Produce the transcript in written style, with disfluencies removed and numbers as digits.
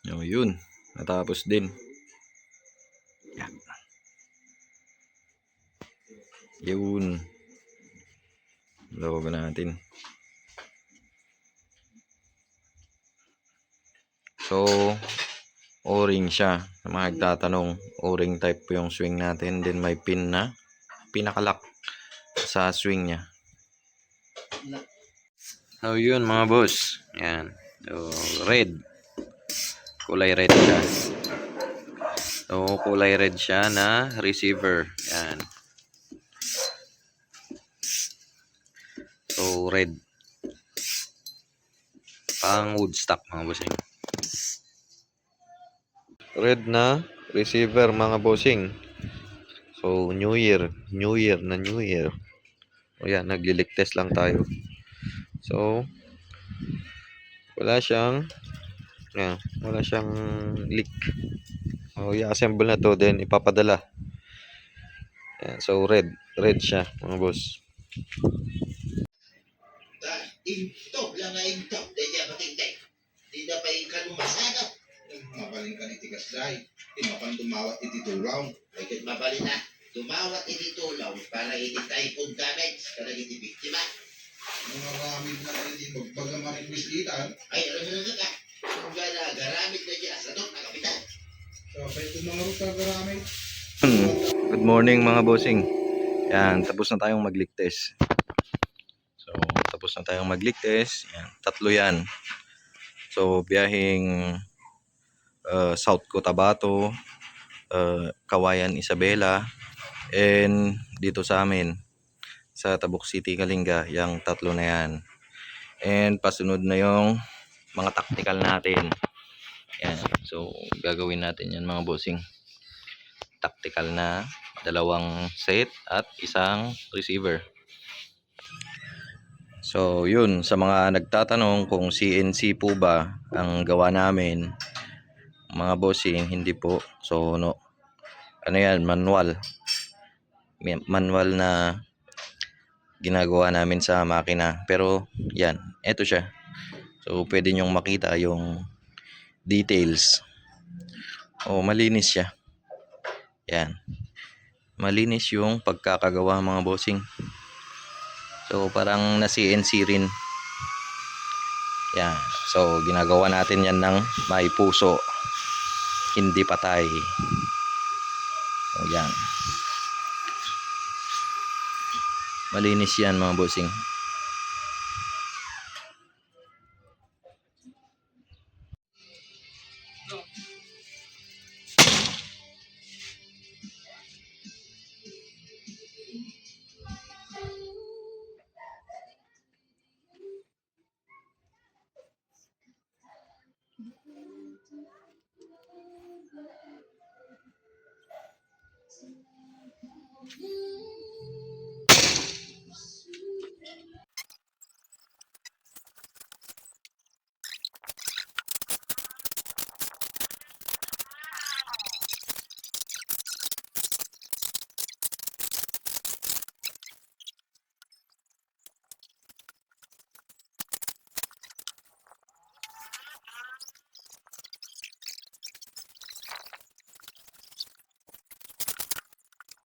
O, yun. Natapos din. Yan. Yun. Lawag natin. So, O-ring siya. Sa mga nagtatanong, O-ring type po yung swing natin. Then may pin na pinakalock sa swing niya. So, yun mga boss. Yan. So, red. Kulay red siya. So, kulay red siya na receiver. Yan. So, red. Pang Woodstock mga bossing. Red na receiver mga bossing. So, New Year. New Year na New Year. O yan, naglilik test lang tayo. So, wala siyang leak. O, i-assemble na to, then ipapadala. Yan, so, red siya mga boss. Ito lang ay ito. Dahil niya matintay. Di na pa yung kanumasada. Mabaling ka ni Tigas Day. Tinapang dumawat ititulaw. Ay kat mabalin na. Dumawat ititulaw para ititaypon damage. Para iti biktima. Mga ramid na rin di magpagamarin mislitan. Ay, alam mo na ka. Kung gana, garamid na dyan sa dok na kapitan. So, pa ito mga ruta garamid. Good morning mga bossing. Yan, tapos na tayong mag-leak test. So, tapos na tayong mag-leak test. Yan, tatlo yan. So, biyaheng South Cotabato, Kawayan, Isabela, and dito sa amin sa Tabuk City, Kalinga, yung tatlo na yan. And pasunod na yung mga tactical natin. Yan. So, gagawin natin yan mga bossing. Tactical na dalawang set at isang receiver. So, yun. Sa mga nagtatanong kung CNC po ba ang gawa namin, mga bossing, hindi po. So, no. Ano yan? Manual. Manual na ginagawa namin sa makina. Pero, yan. Ito siya. So, pwede nyong makita yung details. O, malinis siya. Yan. Malinis yung pagkakagawa mga bossing. So, parang na CNC rin. Yan. So, ginagawa natin yan ng may puso. Hindi patay. O, yan. Malinis yan mga bossing.